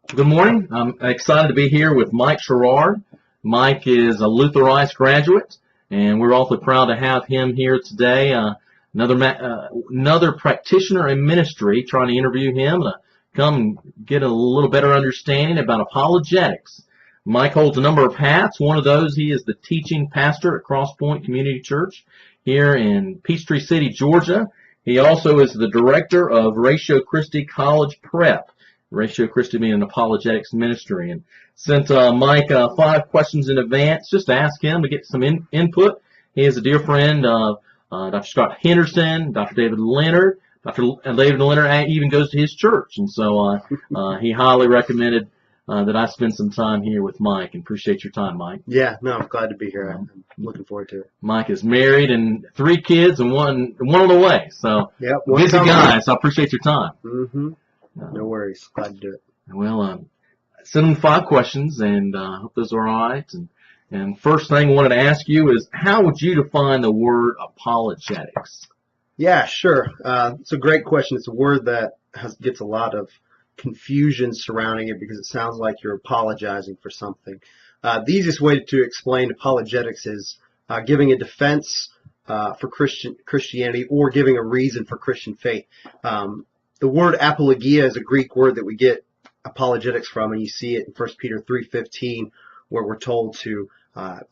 Good morning. I'm excited to be here with Mike Sherrard. Mike is a Lutherized graduate, and we're awfully proud to have him here today. Another practitioner in ministry, trying to interview him to come and get a little better understanding about apologetics. Mike holds a number of hats. One of those, he is the teaching pastor at Crosspointe Community Church here in Peachtree City, Georgia. He also is the director of Ratio Christi College Prep. Ratio Christi being an apologetics ministry, and sent Mike 5 questions in advance just to ask him to get some input. He is a dear friend of Dr. Scott Henderson, Dr. David Leonard. Dr. David Leonard even goes to his church, and so he highly recommended that I spend some time here with Mike, and appreciate your time, Mike. Yeah, no, I'm glad to be here. I'm looking forward to it. Mike is married and 3 kids and one on the way, so yep, busy guy, so I appreciate your time. Mm-hmm. No worries. Glad to do it. Well, send them 5 questions, and I hope those are all right. And first thing I wanted to ask you is, how would you define the word apologetics? Yeah, sure. It's a great question. It's a word that gets a lot of confusion surrounding it because it sounds like you're apologizing for something. The easiest way to explain apologetics is giving a defense for Christianity or giving a reason for Christian faith. The word apologia is a Greek word that we get apologetics from, and you see it in 1 Peter 3:15, where we're told to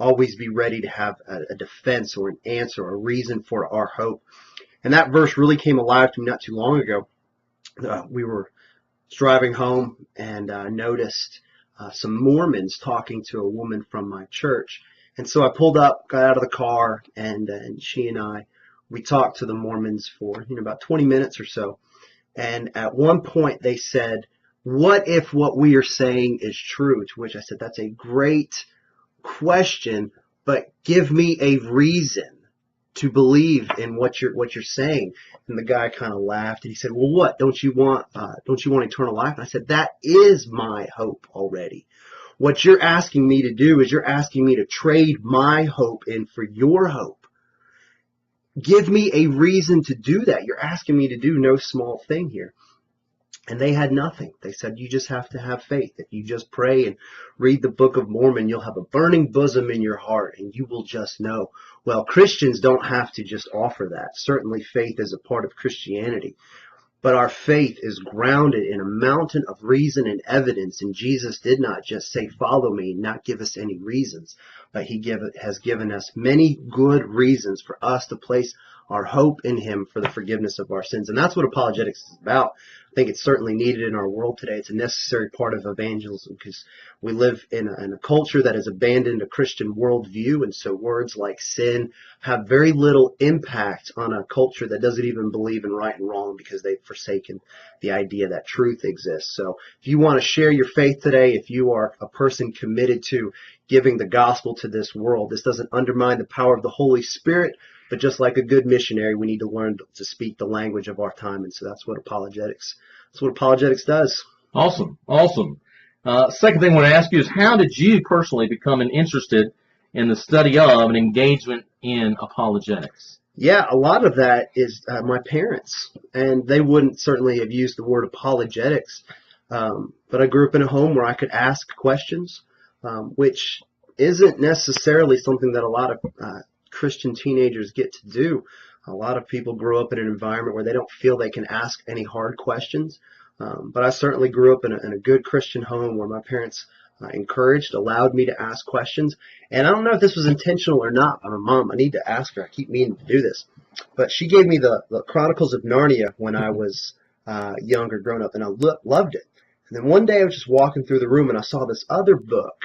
always be ready to have a defense or an answer or a reason for our hope. And that verse really came alive to me not too long ago. We were driving home and noticed some Mormons talking to a woman from my church. And so I pulled up, got out of the car, and she and we talked to the Mormons for about 20 minutes or so. And at one point they said, "What if what we are saying is true?" To which I said, "That's a great question, but give me a reason to believe in what you're saying." And the guy kind of laughed and he said, "Well, what? Don't you want eternal life?" And I said, "That is my hope already. What you're asking me to do is you're asking me to trade my hope in for your hope. Give me a reason to do that. You're asking me to do no small thing here." And they had nothing. They said, "You just have to have faith. If you just pray and read the Book of Mormon, you'll have a burning bosom in your heart and you will just know." Well, Christians don't have to just offer that. Certainly faith is a part of Christianity. But our faith is grounded in a mountain of reason and evidence. And Jesus did not just say, "Follow me," not give us any reasons. But he has given us many good reasons for us to place our hope in him for the forgiveness of our sins. And that's what apologetics is about. I think it's certainly needed in our world today. It's a necessary part of evangelism because we live in a culture that has abandoned a Christian worldview. And so words like sin have very little impact on a culture that doesn't even believe in right and wrong because they've forsaken the idea that truth exists. So if you want to share your faith today, if you are a person committed to giving the gospel to this world, this doesn't undermine the power of the Holy Spirit. But just like a good missionary, we need to learn to speak the language of our time. And so that's what apologetics does. Awesome. Second thing I want to ask you is, how did you personally become interested in the study of and engagement in apologetics? Yeah, a lot of that is my parents. And they wouldn't certainly have used the word apologetics. But I grew up in a home where I could ask questions, which isn't necessarily something that a lot of Christian teenagers get to do. A lot of people grow up in an environment where they don't feel they can ask any hard questions. But I certainly grew up in a good Christian home where my parents allowed me to ask questions. And I don't know if this was intentional or not. My mom, I need to ask her. I keep meaning to do this. But she gave me the Chronicles of Narnia when I was younger, grown up, and I loved it. And then one day I was just walking through the room and I saw this other book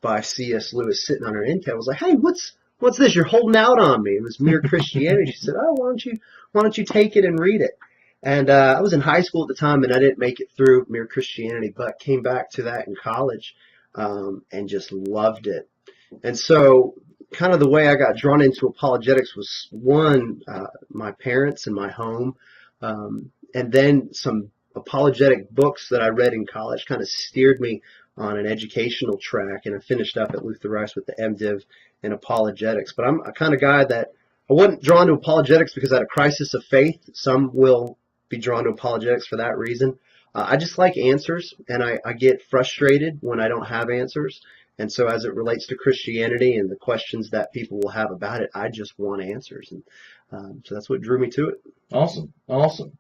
by C.S. Lewis sitting on her end table. I was like, "Hey, what's this? You're holding out on me." It was Mere Christianity. She said, "Oh, why don't you take it and read it?" And I was in high school at the time, and I didn't make it through Mere Christianity, but came back to that in college and just loved it. And so kind of the way I got drawn into apologetics was, one, my parents and my home, and then some apologetic books that I read in college kind of steered me on an educational track, and I finished up at Luther Rice with the MDiv in apologetics. But I'm a kind of guy that I wasn't drawn to apologetics because I had a crisis of faith. Some will be drawn to apologetics for that reason. I just like answers, and I get frustrated when I don't have answers. And so as it relates to Christianity and the questions that people will have about it, I just want answers. And so that's what drew me to it. Awesome, awesome.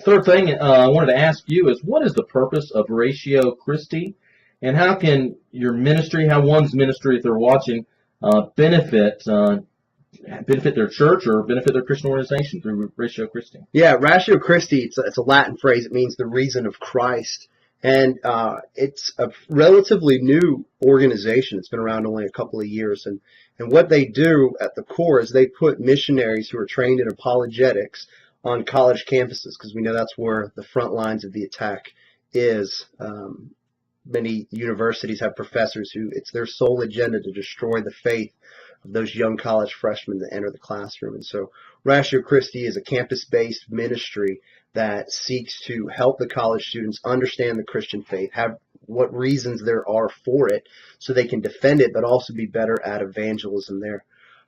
Third thing I wanted to ask you is, what is the purpose of Ratio Christi, and how can your ministry, how one's ministry, if they're watching, benefit their church or benefit their Christian organization through Ratio Christi? Yeah, Ratio Christi, it's a Latin phrase. It means the reason of Christ. And it's a relatively new organization. It's been around only a couple of years. And what they do at the core is they put missionaries who are trained in apologetics on college campuses, because we know that's where the front lines of the attack is. Many universities have professors who it's their sole agenda to destroy the faith of those young college freshmen that enter the classroom. And so Ratio Christi is a campus-based ministry that seeks to help the college students understand the Christian faith, have what reasons there are for it so they can defend it, but also be better at evangelism there.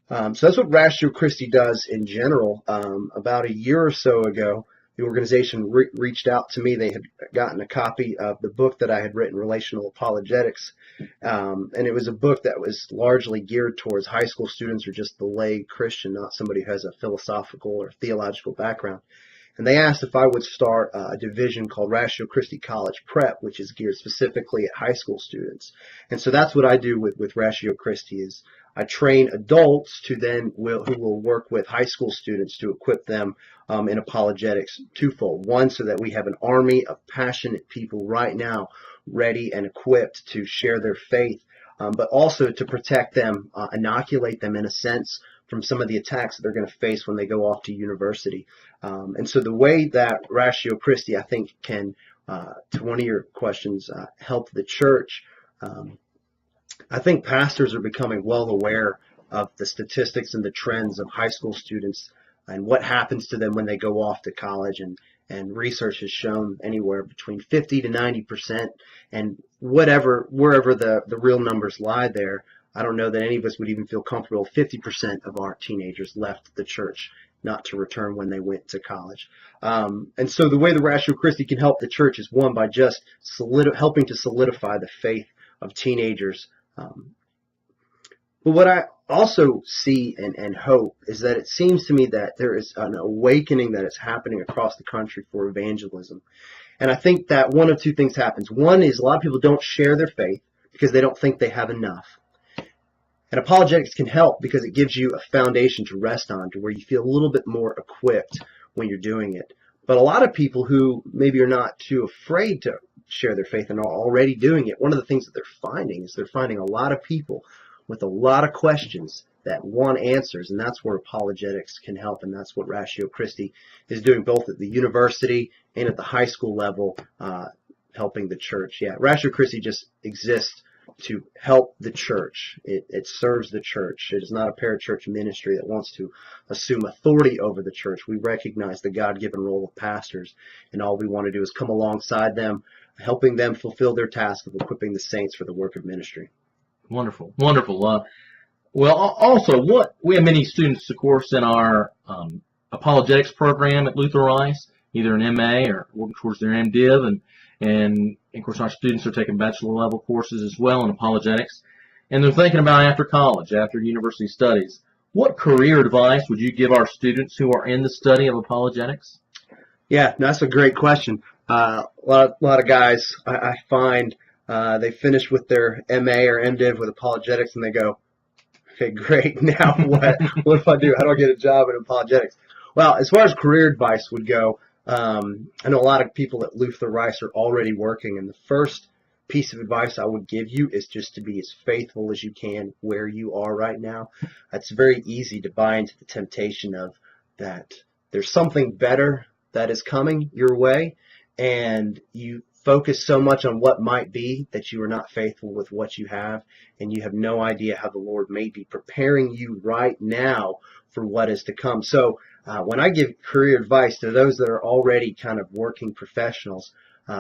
So that's what Ratio Christi does in general. About a year or so ago, the organization reached out to me. They had gotten a copy of the book that I had written, Relational Apologetics, and it was a book that was largely geared towards high school students or just the lay Christian, not somebody who has a philosophical or theological background. And they asked if I would start a division called Ratio Christi College Prep, which is geared specifically at high school students. And so that's what I do with Ratio Christi is I train adults who will work with high school students to equip them in apologetics twofold. One, so that we have an army of passionate people right now ready and equipped to share their faith, but also to protect them, inoculate them in a sense from some of the attacks that they're going to face when they go off to university. And so the way that Ratio Christi, I think, can, to one of your questions, help the church, I think pastors are becoming well aware of the statistics and the trends of high school students and what happens to them when they go off to college. And research has shown anywhere between 50 to 90%, and wherever the real numbers lie there, I don't know that any of us would even feel comfortable. 50% of our teenagers left the church not to return when they went to college. And so the way the Ratio Christi can help the church is, one, by just helping to solidify the faith of teenagers. But what I also see and hope is that it seems to me that there is an awakening that is happening across the country for evangelism. And I think that one of two things happens. One is a lot of people don't share their faith because they don't think they have enough. And apologetics can help because it gives you a foundation to rest on, to where you feel a little bit more equipped when you're doing it. But a lot of people who maybe are not too afraid to share their faith and are already doing it, one of the things that they're finding is they're finding a lot of people with a lot of questions that want answers, and that's where apologetics can help, and that's what Ratio Christi is doing both at the university and at the high school level, helping the church. Yeah, Ratio Christi just exists to help the church. It serves the church. It is not a parachurch ministry that wants to assume authority over the church. We recognize the God-given role of pastors, and all we want to do is come alongside them, helping them fulfill their task of equipping the saints for the work of ministry. Wonderful, wonderful. Well, also, we have many students, of course, in our apologetics program at Luther Rice, either an MA or working towards their MDiv, and of course, our students are taking bachelor level courses as well in apologetics, and they're thinking about after college, after university studies. What career advice would you give our students who are in the study of apologetics? Yeah, that's a great question. A lot of guys I find they finish with their MA or MDiv with apologetics, and they go, okay, great. Now what? What do I do? How do I get a job in apologetics? Well, as far as career advice would go, I know a lot of people at Luther Rice are already working, and the first piece of advice I would give you is just to be as faithful as you can where you are right now. It's very easy to buy into the temptation of that there's something better that is coming your way, and you focus so much on what might be that you are not faithful with what you have, and you have no idea how the Lord may be preparing you right now for what is to come. So when I give career advice to those that are already kind of working professionals,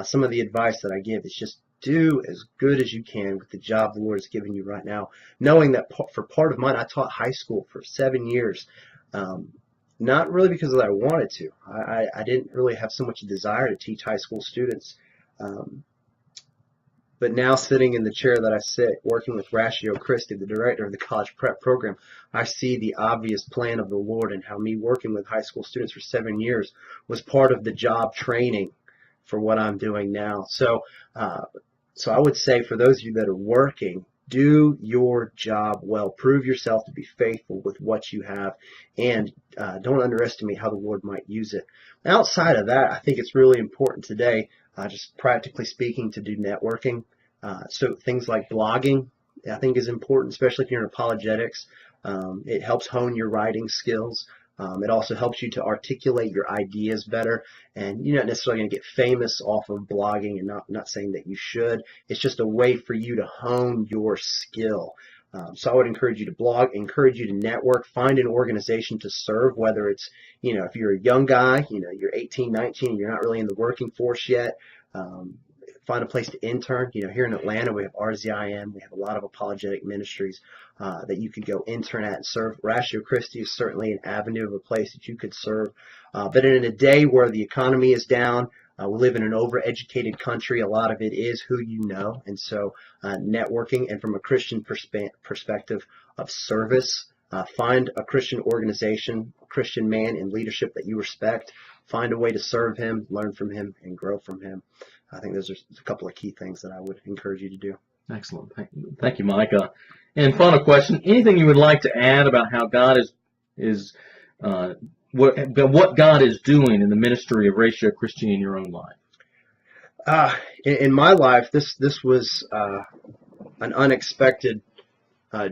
some of the advice that I give is just do as good as you can with the job the Lord has given you right now, knowing that for part of mine, I taught high school for 7 years. Not really because I wanted to. I didn't really have so much desire to teach high school students. Um, but now sitting in the chair that I sit, working with Ratio Christi, the director of the college prep program, I see the obvious plan of the Lord, and how me working with high school students for 7 years was part of the job training for what I'm doing now. Uh, so I would say for those of you that are working, do your job well. Prove yourself to be faithful with what you have, and don't underestimate how the Lord might use it. Outside of that, I think it's really important today, just practically speaking, to do networking. So things like blogging, I think, is important, especially if you're in apologetics. It helps hone your writing skills. It also helps you to articulate your ideas better, and you're not necessarily going to get famous off of blogging, and not saying that you should. It's just a way for you to hone your skill. So I would encourage you to blog, encourage you to network, find an organization to serve, whether it's, if you're a young guy, you're 18, 19, you're not really in the working force yet. Find a place to intern. Here in Atlanta, we have RZIM. We have a lot of apologetic ministries that you could go intern at and serve. Ratio Christi is certainly an avenue of a place that you could serve. But in a day where the economy is down, we live in an overeducated country. A lot of it is who you know. And so networking, and from a Christian perspective of service, find a Christian organization, a Christian man in leadership that you respect. Find a way to serve him, learn from him, and grow from him. I think those are a couple of key things that I would encourage you to do. Excellent. Thank you, Mike. And final question: anything you would like to add about how God what God is doing in the ministry of Ratio Christi in your own life? In my life, this was an unexpected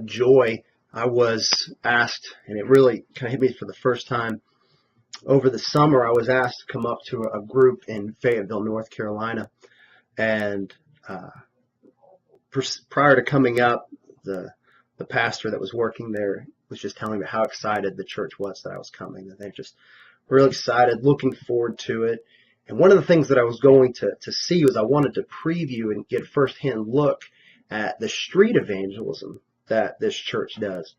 joy. I was asked, and it really kind of hit me for the first time. Over the summer, I was asked to come up to a group in Fayetteville, North Carolina, and prior to coming up, the pastor that was working there was just telling me how excited the church was that I was coming, that they're just really excited, looking forward to it. And one of the things that I was going to see was I wanted to preview and get a firsthand look at the street evangelism that this church does.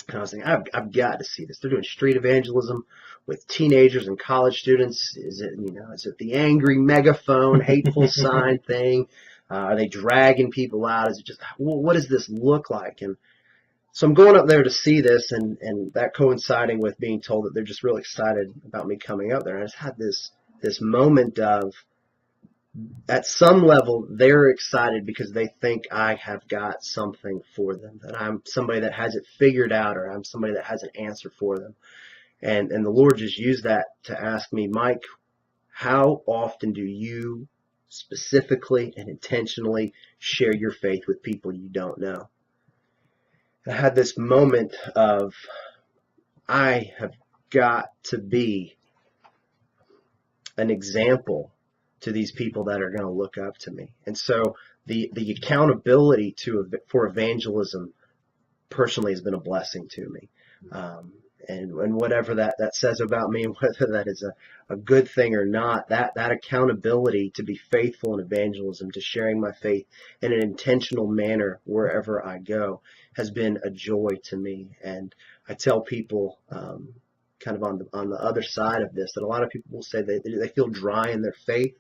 And I was thinking, I've got to see this. They're doing street evangelism with teenagers and college students. Is it the angry megaphone, hateful sign thing? Are they dragging people out? Is it just, what does this look like? And so I'm going up there to see this, and that coinciding with being told that they're just really excited about me coming up there. I just had this moment of, at some level, they're excited because they think I have got something for them, that I'm somebody that has it figured out, or I'm somebody that has an answer for them. And the Lord just used that to ask me, Mike, how often do you specifically and intentionally share your faith with people you don't know? I had this moment of, I have got to be an example to these people that are going to look up to me. And so the accountability for evangelism personally has been a blessing to me. And whatever that says about me, whether that is a good thing or not, that accountability to be faithful in evangelism, to sharing my faith in an intentional manner wherever I go, has been a joy to me. And I tell people, kind of on the other side of this, that a lot of people will say they feel dry in their faith.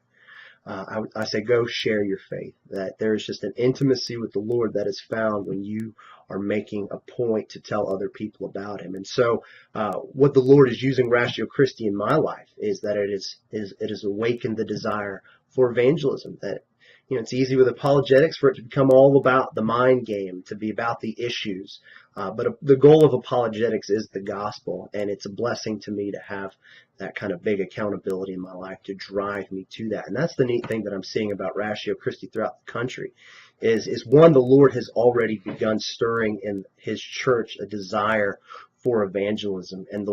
I say, go share your faith, that there is just an intimacy with the Lord that is found when you are making a point to tell other people about him. And so what the Lord is using Ratio Christi in my life is that it has awakened the desire for evangelism, that it's easy with apologetics for it to become all about the mind game, to be about the issues. But the goal of apologetics is the gospel, and it's a blessing to me to have that kind of big accountability in my life to drive me to that. And that's the neat thing that I'm seeing about Ratio Christi throughout the country, is one, the Lord has already begun stirring in his church a desire for evangelism, and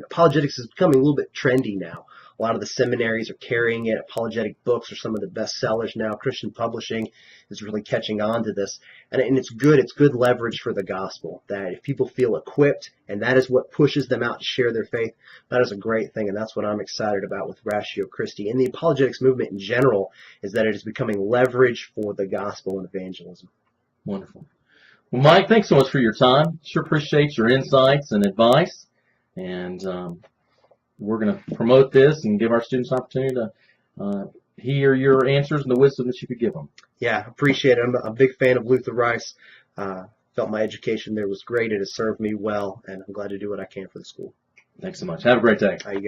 apologetics is becoming a little bit trendy now. A lot of the seminaries are carrying it. Apologetic books are some of the best sellers now. Christian publishing is really catching on to this. And it's good. It's good leverage for the gospel, that if people feel equipped and that is what pushes them out to share their faith, that is a great thing. And that's what I'm excited about with Ratio Christi. And the apologetics movement in general is that it is becoming leverage for the gospel and evangelism. Wonderful. Well, Mike, thanks so much for your time. Sure appreciate your insights and advice. And we're going to promote this and give our students an opportunity to hear your answers and the wisdom that you could give them. Yeah, appreciate it. I'm a big fan of Luther Rice. Felt my education there was great. It has served me well, and I'm glad to do what I can for the school. Thanks so much. Have a great day.